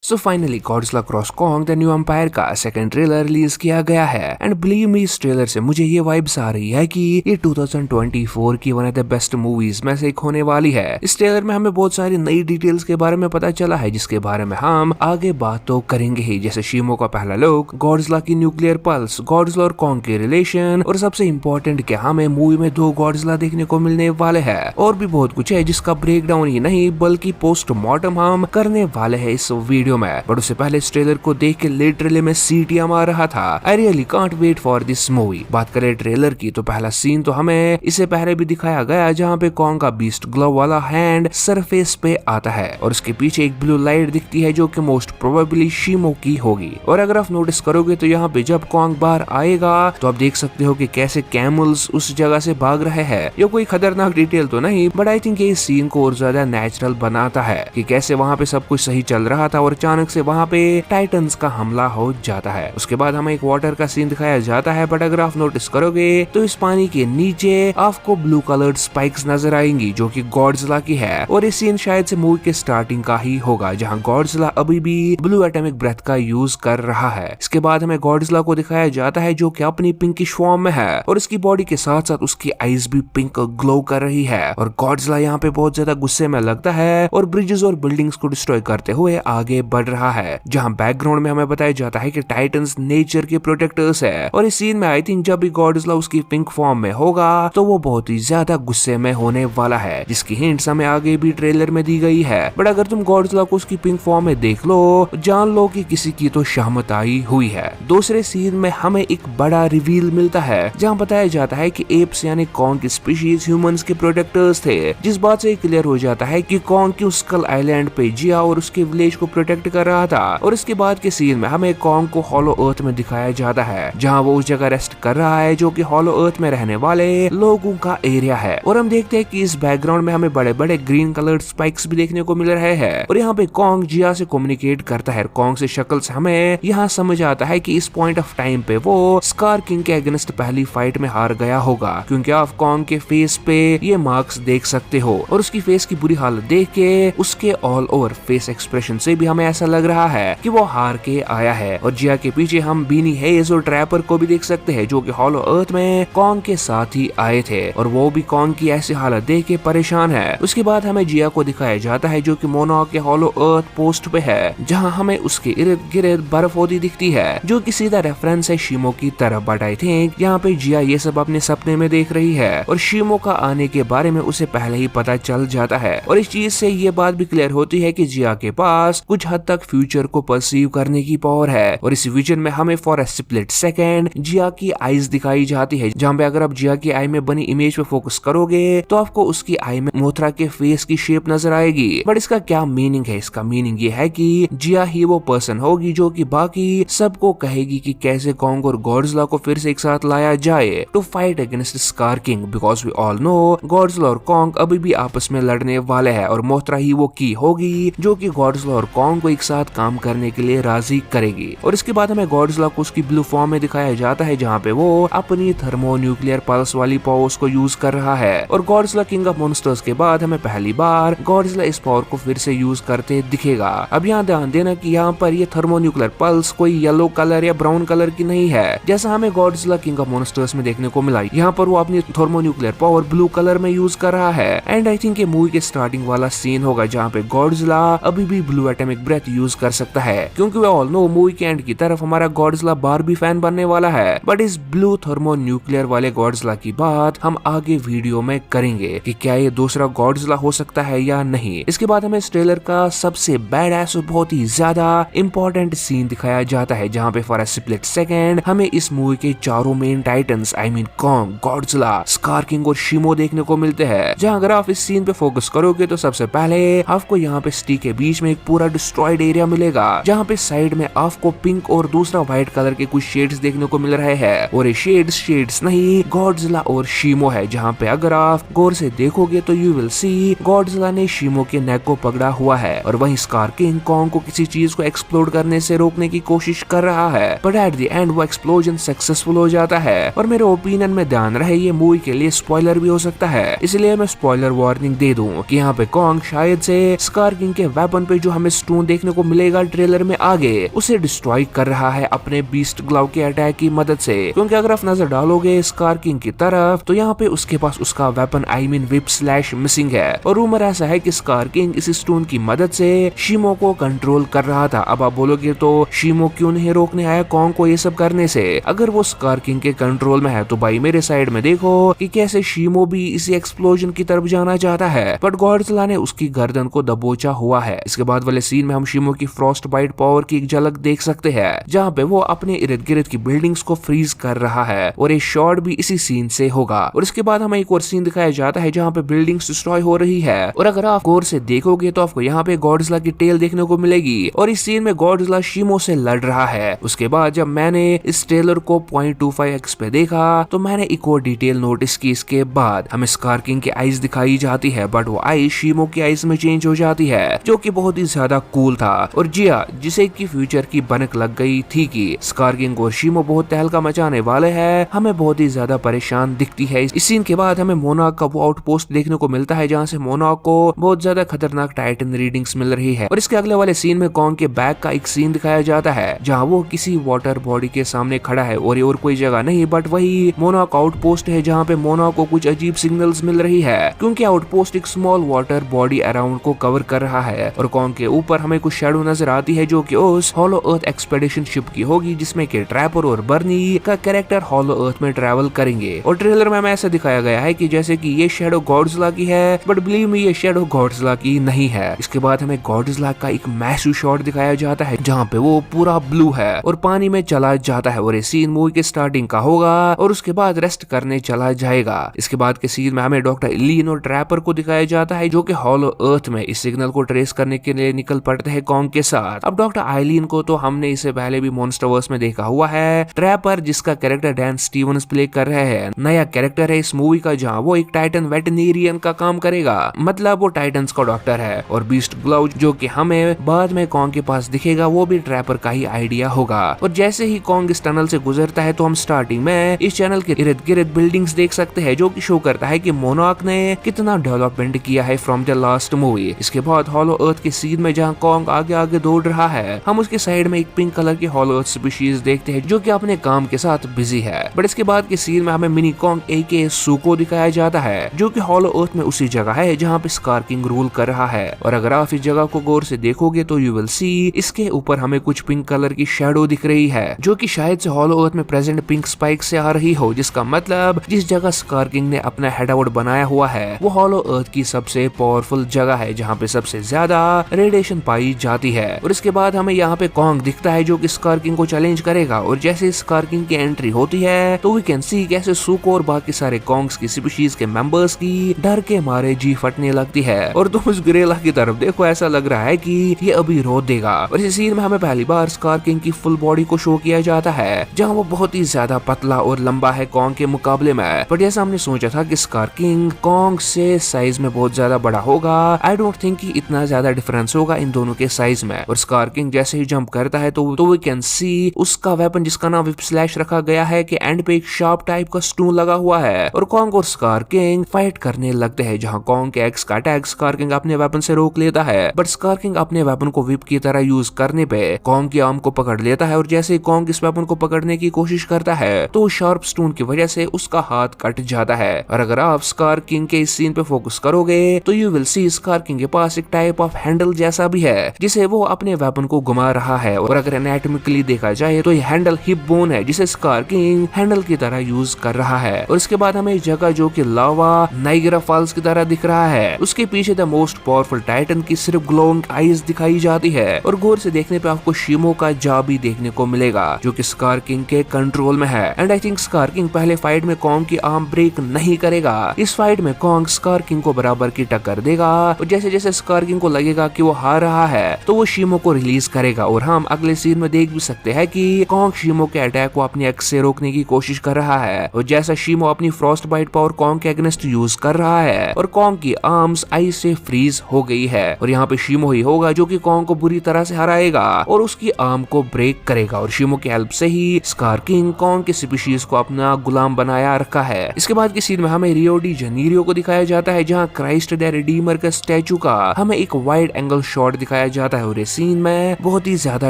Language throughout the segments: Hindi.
So finally Godzilla cross Kong the new empire का सेकंड ट्रेलर रिलीज किया गया है एंड बिलीव मी इस ट्रेलर से मुझे ये वाइब्स आ रही है कि ये 2024 की one of the best movies में से एक होने वाली है। इस ट्रेलर में हमें बहुत सारी नई डिटेल्स के बारे में पता चला है जिसके बारे में हम आगे बात तो करेंगे ही, जैसे शीमो का पहला लुक, गॉडजिला की न्यूक्लियर पल्स, गॉडजिला और कॉन्ग के रिलेशन और सबसे इम्पोर्टेंट कि हमें मूवी में 2 गॉडजिला देखने को मिलने वाले हैं और भी बहुत कुछ है जिसका ब्रेक डाउन ही नहीं बल्कि पोस्टमार्टम हम करने वाले हैं इस वीडियो में। बट उससे पहले इस ट्रेलर को देख के लिटरली मैं सीटियां मार रहा था। I really can't wait for this movie. बात करें ट्रेलर की तो पहला सीन तो हमें इससे पहले भी दिखाया गया जहाँ पे कॉन्ग का बीस्ट ग्लो वाला हैंड सरफेस पे आता है और उसके पीछे एक ब्लू लाइट दिखती है जो कि मोस्ट प्रोबेबली शीमो की होगी। और अगर आप नोटिस करोगे तो यहाँ पे जब कॉन्ग बाहर आएगा तो आप देख सकते हो कि कैसे कैमल्स उस जगह से भाग रहे हैं। ये कोई खतरनाक डिटेल तो नहीं बट आई थिंक ये सीन को और ज्यादा नेचुरल बनाता है कि कैसे वहाँ पे सब कुछ सही चल रहा था और अचानक से वहाँ पे टाइटन्स का हमला हो जाता है। उसके बाद हमें एक वाटर का सीन दिखाया जाता है बट अगर आप नोटिस करोगे तो इस पानी के नीचे आपको ब्लू कलर्ड स्पाइक्स नजर आएंगी जो कि गॉडजिला की है और ये सीन शायद से मूवी के स्टार्टिंग का ही होगा जहाँ गॉडजिला अभी भी ब्लू एटॉमिक ब्रेथ का यूज कर रहा है। इसके बाद हमें गॉडजिला को दिखाया जाता है जो कि अपनी पिंकिश फॉर्म में है और इसकी बॉडी के साथ साथ उसकी आईज भी पिंक ग्लो कर रही है और गॉडजिला यहाँ पे बहुत ज्यादा गुस्से में लगता है और ब्रिजेस और बिल्डिंग्स को डिस्ट्रॉय करते हुए आगे बढ़ रहा है। जहाँ बैकग्राउंड में हमें बताया जाता है कि टाइटन्स नेचर के प्रोटेक्टर्स है और इस सीन में आई थिंक जब भी गॉडजिला उसकी पिंक फॉर्म में होगा तो वो बहुत ही ज्यादा गुस्से में होने वाला है जिसकी हिंट्स हमें आगे भी ट्रेलर में दी गई है। बट अगर तुम गॉडजिला को उसकी पिंक फॉर्म में देख लो जान लो कि किसी की तो शामत आई हुई है। दूसरे सीन में हमें एक बड़ा रिवील मिलता है जहाँ बताया जाता है कि एप्स यानी कॉन्ग की स्पीशीज ह्यूमंस के प्रोटेक्टर्स थे, जिस बात से क्लियर हो जाता है कि कॉन्ग की स्कल आइलैंड पे जिया और उसके विलेज को प्रोटेक्ट कर रहा था। और इसके बाद के सीन में हमें कॉन्ग को हॉलो अर्थ में दिखाया जाता है जहाँ वो उस जगह रेस्ट कर रहा है जो कि हॉलो अर्थ में रहने वाले लोगों का एरिया है। और हम देखते हैं कि इस बैकग्राउंड में हमें बड़े बड़े ग्रीन कलर्ड स्पाइक्स भी देखने को मिल रहे हैं और यहाँ पे कॉन्ग जिया से कम्युनिकेट करता है। कॉन्ग से शक्ल से हमें यहाँ समझ आता है कि इस पॉइंट ऑफ टाइम पे वो स्कार किंग के अगेंस्ट पहली फाइट में हार गया होगा क्योंकि आप कॉन्ग के फेस पे ये मार्क्स देख सकते हो और उसकी फेस की बुरी हालत देख के उसके ऑल ओवर फेस एक्सप्रेशन से भी हमें ऐसा लग रहा है कि वो हार के आया है। और जिया के पीछे हम बीनी हेज और ट्रैपर को भी देख सकते हैं जो कि हॉलो अर्थ में कॉन्ग के साथ ही आए थे और वो भी कॉन्ग की ऐसी हालत देख के परेशान है। उसके बाद हमें जिया को दिखाया जाता है जो कि मोनोक के हॉलो अर्थ पोस्ट पे है जहाँ हमें उसके इर्द गिर्द बर्फ होती दिखती है जो कि सीधा रेफरेंस है शीमो की तरफ। बट आई थिंक यहाँ पे जिया ये सब अपने सपने में देख रही है और शीमो का आने के बारे में उसे पहले ही पता चल जाता है और इस चीज से ये बात भी क्लियर होती है कि जिया के पास कुछ हद तक फ्यूचर को परसीव करने की पावर है। और इस विजन में हमें फॉर अ स्प्लिट सेकेंड जिया की आईज दिखाई जाती है जहाँ पे अगर आप जिया की आई में बनी इमेज पे फोकस करोगे तो आपको उसकी आई में मोथरा के फेस की शेप नजर आएगी। बट इसका क्या मीनिंग है? इसका मीनिंग ये है कि जिया ही वो पर्सन होगी जो कि बाकी सबको कहेगी कि कैसे कॉन्ग और गॉडजिला को फिर से एक साथ लाया जाए to fight against Skar King because we all know Godzilla और कॉन्ग अभी भी आपस में लड़ने वाले हैं और मोथरा ही वो की होगी जो कि गॉडजिला और कॉन्ग को एक साथ काम करने के लिए राजी करेगी। और इसके बाद हमें गॉडजिला को उसकी ब्लू फॉर्म में दिखाया जाता है जहाँ पे वो अपनी थर्मो न्यूक्लियर पल्स वाली पावर्स को यूज कर रहा है। और गॉडजिला किंग ऑफ मॉन्स्टर्स के बाद हमें पहली बार गॉडजिला इस पावर को फिर से यूज करते दिखेगा। अब यहाँ ध्यान देना कि यहाँ पर ये थर्मो न्यूक्लियर पल्स कोई येलो कलर या ब्राउन कलर की नहीं है जैसा हमें गॉडजिला किंग ऑफ मॉन्स्टर्स में देखने को मिला। यहाँ पर वो अपनी thermo nuclear power blue colour में यूज कर रहा है एंड आई थिंक ये मूवी के स्टार्टिंग वाला सीन होगा जहाँ पे गॉडजिला अभी भी ब्लू एटॉमिक ब्रेथ यूज कर सकता है क्योंकि वे ऑल नो मूवी के एंड की तरफ हमारा गॉडजिला बारबी फैन बनने वाला है। बट इस ब्लू थर्मो न्यूक्लियर वाले गॉडजिला की बात हम आगे वीडियो में करेंगे कि क्या ये दूसरा गॉडजिला हो सकता है या नहीं। इसके बाद हमें इस ट्रेलर का सबसे बैडएस और बहुत ही ज्यादा इंपॉर्टेंट सीन दिखाया जाता है जहाँ पे फॉर अ स्प्लिट सेकेंड हमें इस मूवी के चारों main titans I mean Kong, Godzilla, scar king और शीमो देखने को मिलते हैं। जहाँ अगर आप इस सीन पे फोकस करोगे तो सबसे पहले आपको यहाँ पे सिटी के बीच में एक पूरा डिस्ट्रॉयड एरिया मिलेगा जहाँ पे साइड में आपको पिंक और दूसरा व्हाइट कलर के कुछ शेड्स देखने को मिल रहे हैं और ये शेड्स नहीं गॉडजिला और शीमो है जहाँ पे अगर आप गौर से देखोगे तो यू विल सी गॉडजिला ने शीमो के नेक को पकड़ा हुआ है और वहीं स्कार किंग कॉन्ग को किसी चीज को एक्सप्लोड करने से रोकने की कोशिश कर रहा है बट एट द एंड वो एक्सप्लोजन सक्सेसफुल हो जाता है। और मेरे ओपिनियन में ध्यान रहे ये मूवी के लिए स्पॉइलर भी हो सकता है इसलिए मैं स्पॉइलर वार्निंग दे दूं कि यहाँ पे कॉन्ग शायद से स्कार किंग के वेपन पे जो हमें स्टोन देखने को मिलेगा ट्रेलर में आगे, उसे डिस्ट्रॉय कर रहा है अपने बीस्ट ग्लव के अटैक की मदद से। क्योंकि अगर आप नजर डालोगे स्कार किंग की तरफ तो यहाँ पे उसके पास उसका weapon I mean whip slash missing है। और रूमर ऐसा है कि स्कार किंग इस स्टोन की मदद से शीमो को कंट्रोल कर रहा था। अब आप बोलोगे तो शीमो क्यों नहीं रोकने आया कॉन्ग को ये सब करने से? अगर वो स्कार किंग के कंट्रोल में है तो भाई मेरे साइड में देखो कि कैसे शीमो भी इसी एक्सप्लोजन की तरफ जाना चाहता है, बट गॉडजिला ने उसकी गर्दन को दबोचा हुआ है। इसके बाद वाले सीन में हम शीमो की फ्रॉस्ट बाइट पावर की एक झलक देख सकते हैं, जहाँ पे वो अपने इर्द गिर्द की बिल्डिंग्स को फ्रीज कर रहा है और ये शॉट भी इसी सीन से होगा। और इसके बाद हमें एक और सीन दिखाया जाता है जहाँ पे बिल्डिंग्स डिस्ट्रॉय हो रही है, और अगर आप गौर से देखोगे तो आपको यहाँ पे गॉडजिला की टेल देखने को मिलेगी और इस सीन में गॉडजिला शीमो से लड़ रहा है। उसके बाद जब मैंने इस ट्रेलर को 0.25x पे देखा तो मैंने एक और डिटेल नोटिस की। इसके बाद हमें स्कार किंग की आईज दिखाई जाती है, बट वो आईज शीमो की आईज में चेंज हो जाती है, जो कि बहुत ही ज्यादा कूल था। और जिया जिसे की फ्यूचर की बनक लग गई थी कि स्कार किंग और शीमो बहुत तहलका मचाने वाले हैं, हमें बहुत ही ज्यादा परेशान दिखती है। इस सीन के बाद हमें मोनाक का वो आउटपोस्ट देखने को मिलता है, जहाँ से मोनाक को बहुत ज्यादा खतरनाक टाइटन रीडिंग्स मिल रही है। और इसके अगले वाले सीन में कॉन्ग के बैग का एक सीन दिखाया जाता है, जहाँ वो किसी वाटर बॉडी के सामने खड़ा है और ये और कोई जगह नहीं बट वही मोनाक आउटपोस्ट है, जहाँ पे मोनाक को कुछ अजीब सिग्नल्स मिल रही है, क्योंकि आउटपोस्ट एक स्मॉल वाटर बॉडी अराउंड को कवर कर रहा है। और कॉन्ग के ऊपर हमें कुछ शैडो नजर आती है, जो कि उस हॉलो अर्थ एक्सपेडिशन शिप की होगी, जिसमें कि ट्रैपर और बर्नी का कैरेक्टर हॉलो अर्थ में ट्रैवल करेंगे। और ट्रेलर में हमें ऐसा दिखाया गया है कि जैसे कि ये शैडो गॉडजिला की है, बट बिलीव मी ये शैडो गॉडजिला की नहीं है। इसके बाद हमें गॉडजिला का एक मैसिव शॉट दिखाया जाता है, जहाँ पे वो पूरा ब्लू है और पानी में चला जाता है, और ये सीन मूवी के स्टार्टिंग का होगा और उसके बाद रेस्ट करने चला जाएगा। इसके बाद के सीन में हमें डॉक्टर इलीन और ट्रैपर को दिखाया जाता है, जो कि हॉलो अर्थ में इस सिग्नल को ट्रेस करने के लिए निकल पड़ते हैं कॉन्ग के साथ। अब डॉक्टर आइलीन को तो हमने इसे पहले भी मॉन्स्टरवर्स में देखा हुआ है। ट्रैपर जिसका कैरेक्टर डैन स्टीवंस प्ले कर रहे हैं, नया कैरेक्टर है इस मूवी का, जहाँ वो एक टाइटन वेटनेरियन का काम करेगा, मतलब वो टाइटन्स का डॉक्टर है। और बीस्ट ग्लव जो कि हमें बाद में कॉन्ग के पास दिखेगा, वो भी ट्रैपर का ही आइडिया होगा। और जैसे ही कॉन्ग इस टनल से गुजरता है तो हम स्टार्टिंग में इस चैनल के इर्द गिर्द बिल्डिंग्स देख सकते हैं, जो कि शो करता है कि मोनार्क ने कितना डेवलपमेंट किया है फ्रॉम द लास्ट मूवी। इसके बाद हॉलो अर्थ के सीन में जहाँ कॉन्ग आगे आगे दौड़ रहा है, हम उसके साइड में एक पिंक कलर की हॉलो अर्थ स्पीशीज देखते हैं, जो कि अपने काम के साथ बिजी है। बट इसके बाद के सीन में हमें मिनी कॉन्ग एके सुको दिखाया जाता है, जो कि हॉलो अर्थ में उसी जगह है जहाँ पे स्कार किंग रूल कर रहा है। और अगर आप इस जगह को गौर से देखोगे तो यू विल सी इसके ऊपर हमें कुछ पिंक कलर की शैडो दिख रही है, जो कि शायद से हॉलो अर्थ में प्रेजेंट पिंक स्पाइक से आ रही हो, जिसका मतलब जिस जगह स्कार किंग ने अपना हेडआउट बनाया हुआ है वो हॉलो अर्थ की सबसे पावरफुल जगह है, जहाँ पे सबसे ज्यादा रेडिएशन पाई जाती है। और इसके बाद हमें यहाँ पे कॉन्ग दिखता है, जो कि स्कार किंग को चैलेंज करेगा। और जैसे स्कार किंग की एंट्री होती है तो वी कैन सी कैसे सुको और बाकी सारे कॉन्ग्स की स्पीशीज के मेंबर्स की डर के मारे जी फटने लगती है। और तुम उस गुरेला की तरफ देखो, ऐसा लग रहा है कि ये अभी रो देगा। और इस सीन में हमें पहली बार स्कार किंग की फुल बॉडी को शो किया जाता है, जहाँ वो बहुत ही ज्यादा पतला और लंबा है कॉन्ग के मुकाबले में। पर जैसा हमने सोचा था कि स्कार किंग कॉन्ग से साइज में बहुत ज्यादा बड़ा होगा, आई डोंट थिंक कि इतना ज्यादा डिफरेंस होगा इन दोनों के साइज में। और स्कार किंग जैसे ही जंप करता है तो वी कैन सी उसका वेपन, जिसका नाम विप स्लैश रखा गया है, कि एंड पे एक शार्प टाइप का स्टूल लगा हुआ है। और कॉन्ग और स्कार किंग फाइट करने लगते हैं, जहाँ कॉन्ग के एक्स का अटैक स्कार किंग अपने वेपन से रोक लेता है, बट स्कार किंग अपने वेपन को विप की तरह यूज करने पे कॉन्ग की आर्म को पकड़ लेता है। और जैसे ही कॉन्ग इस वेपन को पकड़ने की कोशिश करता है तो शार्प स्टोन की वजह से उसका हाथ कट जाता है। और अगर आप स्कार किंग के इस सीन पे फोकस करोगे तो you will see scar king के पास एक टाइप ऑफ हैंडल जैसा भी है, जिसे वो अपने वेपन को घुमा रहा है। और अगर एनाटॉमिकली देखा जाए तो ये हैंडल हिप बोन है, जिसे स्कार किंग हैंडल की तरह यूज कर रहा है। और इसके बाद हमें जगह जो कि लावा नाइगरा फॉल्स की तरह दिख रहा है, उसके पीछे द मोस्ट पावरफुल टाइटन की सिर्फ ग्लोइंग आईज दिखाई जाती है। और गौर से देखने पे आपको शीमो का जा भी देखने को मिलेगा, जो कि स्कार किंग के कंट्रोल में है। And I think scar king पहले फाइट में कॉन्ग की आर्म ब्रेक नहीं करेगा। इस फाइट में कॉन्ग स्कार किंग को बराबर की टक्कर देगा, और जैसे जैसे स्कार किंग को लगेगा कि वो हार रहा है तो वो शीमो को रिलीज करेगा। और हम अगले सीन में देख भी सकते हैं कि कॉन्ग शीमो के अटैक को अपनी एक्स से रोकने की कोशिश कर रहा है। और जैसा शीमो अपनी फ्रॉस्ट बाइट पावर कॉन्ग के अगेंस्ट यूज कर रहा है और कॉन्ग की आर्म्स आइस से फ्रीज हो गई है। और यहाँ पे शीमो ही होगा जो कि कॉन्ग को बुरी तरह से हराएगा और उसकी आर्म को ब्रेक करेगा। और शीमो की हेल्प से ही स्कार किंग कॉन्ग के स्पीशीज को अपना गुलाम बनाया रखा है। इसके बाद की सीन में हमें रियो डी जनीरियो को दिखाया जाता है, जहाँ क्राइस्ट द रिडीमर के स्टैचू का हमें एक वाइड एंगल शॉट दिखाया दिखाया जाता है और ये सीन में बहुत ही ज्यादा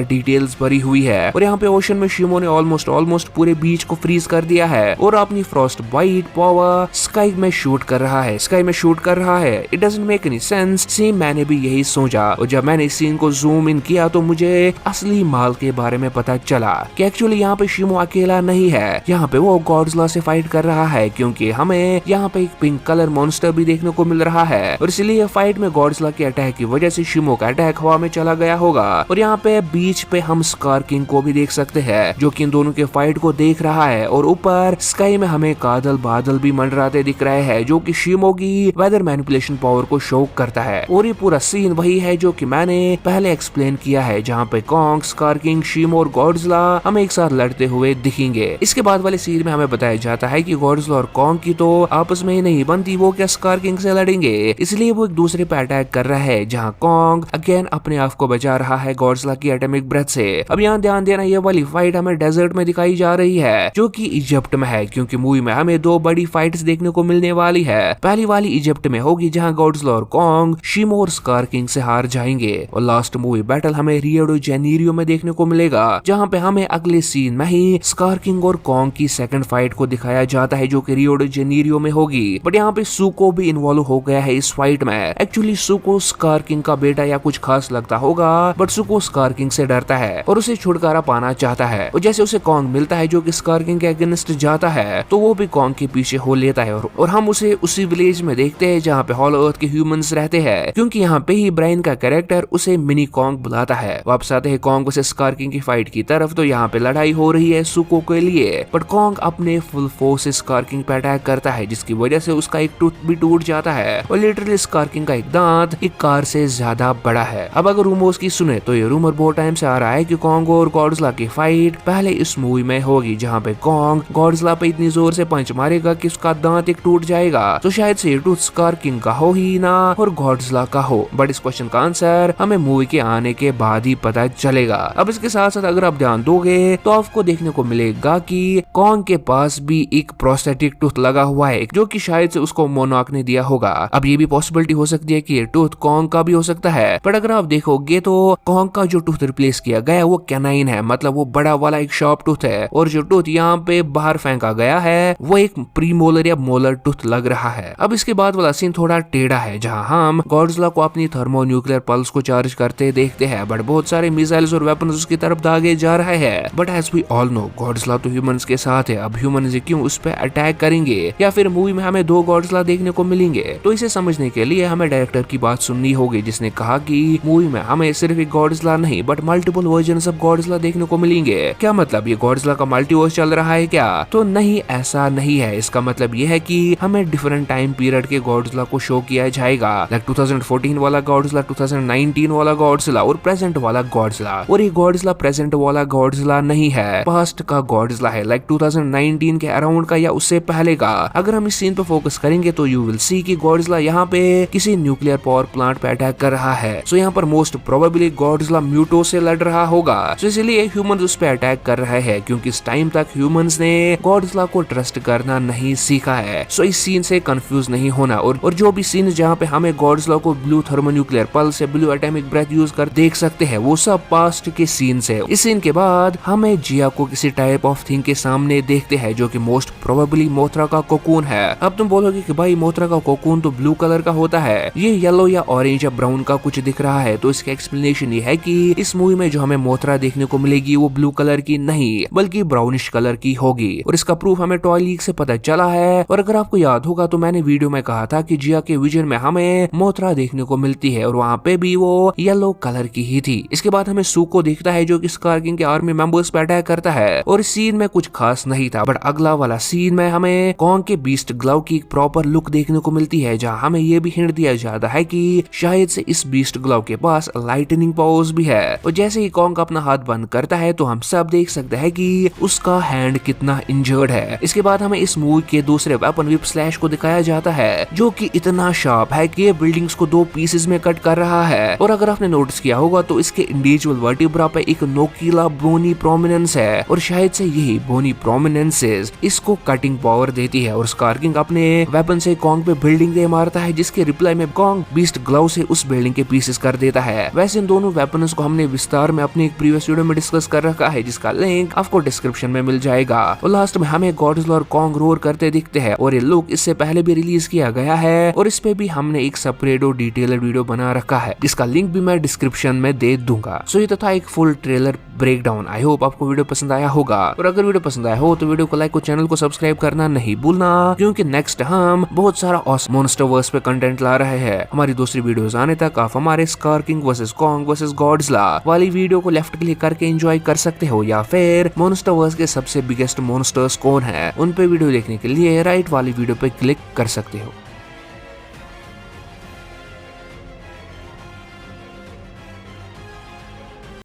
डिटेल्स भरी हुई है। और यहाँ पे ओशन में शिमो ने ऑलमोस्ट पूरे बीच को फ्रीज कर दिया है और अपनी फ्रॉस्ट बाइट पावर स्काई में शूट कर रहा है। It doesn't make any sense. Same मैंने भी यही सोचा और जब मैंने इस सीन को जूम इन किया तो मुझे असली माल के बारे में पता चला कि एक्चुअली यहाँ पे शिमो अकेला नहीं है, यहाँ पे वो गॉडजिला से फाइट कर रहा है, क्योंकि हमें यहाँ पे एक पिंक कलर मॉन्स्टर भी देखने को मिल रहा है और इसलिए फाइट में गॉडजिला के अटैक की वजह से शिमो का अटैक हवा में चला गया होगा। और यहाँ पे बीच पे हम स्कार किंग को भी देख सकते हैं जो कि इन दोनों के फाइट को देख रहा है और ऊपर स्काई में हमें बादल भी मंडराते दिख रहे हैं जो कि शिमो की वेदर मैनिपुलेशन पावर को शो करता है। और ये पूरा सीन वही है जो कि मैंने पहले एक्सप्लेन किया है, जहाँ पे कॉन्ग, स्कार किंग, शिमो और गॉडजिला हमें एक साथ लड़ते हुए दिखेंगे। इसके बाद वाले सीन में हमें बताया जाता है कि गॉडजिला और कॉन्ग की तो आपस में ही नहीं बनती, वो क्या स्कार किंग से लड़ेंगे, इसलिए वो एक दूसरे पे अटैक कर रहा है, जहाँ कॉन्ग अगेन अपने आप को बचा रहा है गॉडजिला की एटॉमिक ब्रेथ से। अब यहाँ ध्यान देना, ये वाली फाइट हमें डेजर्ट में दिखाई जा रही है जो कि इजिप्ट में है, क्योंकि मूवी में हमें दो बड़ी फाइट्स देखने को मिलने वाली है। पहली वाली इजिप्ट में होगी जहाँ गॉडजिला और कॉन्ग शिमो और स्कार किंग से हार जाएंगे और लास्ट मूवी बैटल हमें रियो डी जेनेरियो में देखने को मिलेगा, जहाँ पे हमें अगले सीन में ही स्कार किंग और कॉन्ग की सेकंड फाइट को दिखाया जाता है जो कि रियो डी जेनेरियो में होगी। बट यहाँ पे सुको भी इन्वॉल्व हो गया है इस फाइट में। एक्चुअली सुको स्कार किंग का बेटा या कुछ खास लगता होगा, बट सुको स्कार किंग से डरता है और उसे छुटकारा पाना चाहता है। और जैसे उसे कॉन्ग मिलता है जो कि स्कार किंग के अगेंस्ट जाता है तो वो भी कॉन्ग के पीछे हो लेता है और हम उसे उसी विलेज में देखते हैं जहाँ पे हॉलो अर्थ के ह्यूमंस रहते हैं, क्योंकि यहाँ पे ही ब्रायन का कैरेक्टर उसे मिनी कॉन्ग बुलाता है। वापस आते हैं कॉन्ग वर्सेस स्कार किंग की फाइट की तरफ, तो यहाँ पे लड़ाई हो रही है सुको के लिए, बट कॉन्ग अपने फुल फोर्स से स्कार किंग पे अटैक करता है जिसकी वजह से उसका एक टूथ भी टूट जाता है और लिटरली स्कार किंग का एक दांत एक कार से ज्यादा बड़ा है। अब अगर रूमर्स की सुने तो ये रूमर बहुत टाइम से आ रहा है कि कॉन्ग और गॉडजिला की फाइट पहले इस मूवी में होगी, जहाँ पे कॉन्ग गॉडजिला पे इतनी जोर से पंच मारेगा कि उसका दांत एक टूट जाएगा। तो शायद से ये टूथ स्कार किंग का हो ही ना और गॉडजिला का हो, बट इस क्वेश्चन का आंसर हमें मूवी के आने के बाद ही पता चलेगा। अब इसके साथ साथ अगर आप ध्यान दोगे तो आपको देखने को मिलेगा कि कॉन्ग के पास भी एक प्रोस्थेटिक टूथ लगा हुआ है जो कि शायद से उसको मोनार्क ने दिया होगा। अब ये भी पॉसिबिलिटी हो सकती है कि ये टूथ कॉन्ग का भी हो सकता है, बट अगर आप देखोगे तो कॉन्ग का जो टूथ रिप्लेस किया गया वो कैनाइन है, मतलब वो बड़ा वाला एक शार्प टूथ है, और जो टूथ यहाँ पे बाहर फेंका गया है वो एक प्रीमोलर या मोलर टूथ लग रहा है। अब इसके बाद वाला सीन थोड़ा टेढ़ा है, जहाँ हम गॉडजिला को अपनी थर्मोन्यूक्लियर पल्स को चार्ज करते देखते हैं, बट बहुत सारे मिसाइल्स और वेपन्स उसकी तरफ दागे जा रहे हैं। But as we all know Godzilla तो ह्यूमंस के साथ है, अब ह्यूमंस क्यों उस पर अटैक करेंगे, या फिर मूवी में हमें दो गॉडजिला देखने को मिलेंगे। तो इसे समझने के लिए हमें डायरेक्टर की बात सुननी होगी, जिसने कहा कि मूवी में हमें सिर्फ एक गॉडजिला नहीं but multiple versions of Godzilla देखने को मिलेंगे। क्या मतलब ये गॉडजिला का मल्टीवर्स चल रहा है क्या? तो नहीं, ऐसा नहीं है। इसका मतलब ये है कि हमें डिफरेंट टाइम पीरियड के गॉडजिला को शो किया जाएगा, लाइक 2014 वाला गॉडजिला, 2019 वाला गॉडजिला और प्रेजेंट वाला गॉडजिला। और ये गॉडजिला प्रेजेंट वाला गॉडजिला नहीं है, पास्ट का गॉडजिला है, लाइक 2019 के अराउंड का या उससे पहले का। अगर हम इस सीन पे फोकस करेंगे तो यू विल सी कि गॉडजिला यहाँ पे किसी न्यूक्लियर पावर प्लांट पे अटैक कर रहा है। सो यहाँ पर मोस्ट प्रोबेबली गॉडजिला म्यूटो से लड़ रहा होगा, तो इसलिए ह्यूमंस उस पे अटैक कर रहे हैं, क्योंकि इस टाइम तक ह्यूमंस ने गॉडजिला को ट्रस्ट करना नहीं सीखा है। सो इस सीन से कंफ्यूज नहीं होना। और जो भी सीन जहाँ पे हमें गॉडजिला को ब्लू थर्मोन्यूक्लियर पल्स से ब्लू एटॉमिक ब्रेथ यूज कर देख सकते हैं, वो सब पास्ट के सीन है। इस सीन के बाद हमें जिया को किसी टाइप ऑफ थिंग के सामने देखते हैं जो कि मोस्ट प्रोबेबली मोथरा का कोकून है। अब तुम बोलोगे कि भाई मोथरा का कोकून तो ब्लू कलर का होता है, ये येलो या ऑरेंज या ब्राउन का कुछ दिख रहा है। तो इसका एक्सप्लेनेशन ये है कि इस मूवी में जो हमें मोथरा देखने को मिलेगी वो ब्लू कलर की नहीं बल्कि ब्राउनिश कलर की होगी, और इसका प्रूफ हमें टॉय लीक से पता चला है। और अगर आपको याद होगा तो मैंने वीडियो में कहा था कि जिया के विजन में हमें मोथरा देखने को मिलती है और वहाँ पे भी वो येलो कलर की ही थी। इसके बाद हमें सुको दिखता है जो कि स्कार किंग के आर्मी मेंबर्स पे अटैक करता है, और इस सीन में कुछ खास नहीं था। बट अगला वाला सीन में हमें कॉन्ग के बीस्ट ग्लव की प्रॉपर लुक देखने को मिलती है, जहाँ हमें ये भी हिंट दिया जाता है कि शायद से इस बीस्ट ग्लव के पास लाइटनिंग पावर्स भी है। और जैसे ही कॉन्ग अपना हाथ बंद करता है तो हम सब देख सकते हैं कि उसका हैंड कितना इंजर्ड है। इसके बाद हमें इस मूवी के दूसरे वेपन व्हिप स्लैश को दिखाया जाता है जो कि इतना शार्प है कि ये बिल्डिंग्स को दो पीसेस में कट कर रहा है। और अगर आपने नोटिस किया होगा तो इसके इंडिविजुअल वर्टिब्रा पे एक नोकीला बोनी प्रोमिनेंस है, और शायद से यही बोनी प्रोमिनेंसेस इसको कटिंग पावर देती है। और स्कार किंग अपने वेपन से कॉन्ग पे बिल्डिंग दे मारता है, जिसके रिप्लाई में कॉन्ग बीस्ट ग्लव से उस बिल्डिंग के पीसेस कर देता है। वैसे इन दोनों वेपन्स को हमने विस्तार में अपनी एक प्रीवियस वीडियो में डिस्कस कर रखा है, जिसका लिंक आपको डिस्क्रिप्शन में मिल जाएगा। और लास्ट में हमें गॉडजिला और कॉन्ग रोर करते दिखते हैं और ये लुक इससे पहले भी रिलीज किया गया है और इस पे भी हमने एक सेपरेट और डिटेल्ड वीडियो बना रखा है, जिसका लिंक भी मैं डिस्क्रिप्शन में दे दूंगा। सो ये तो था एक full trailer breakdown. I hope आपको वीडियो पसंद आया होगा, और अगर वीडियो पसंद आया हो तो वीडियो को लाइक और चैनल को सब्सक्राइब करना नहीं भूलना, क्योंकि नेक्स्ट हम बहुत सारा ऑसम मॉन्स्टरवर्स पे कंटेंट ला रहे हैं। हमारी दूसरी वीडियोस आने तक आप हमारे scar king versus Kong versus Godzilla वाली वीडियो को लेफ्ट क्लिक करके एंजॉय कर सकते हो, या फिर मॉन्स्टरवर्स के सबसे बिगेस्ट मॉन्स्टर्स कौन है उन पे वीडियो देखने के लिए राइट वाली वीडियो पे क्लिक कर सकते हो।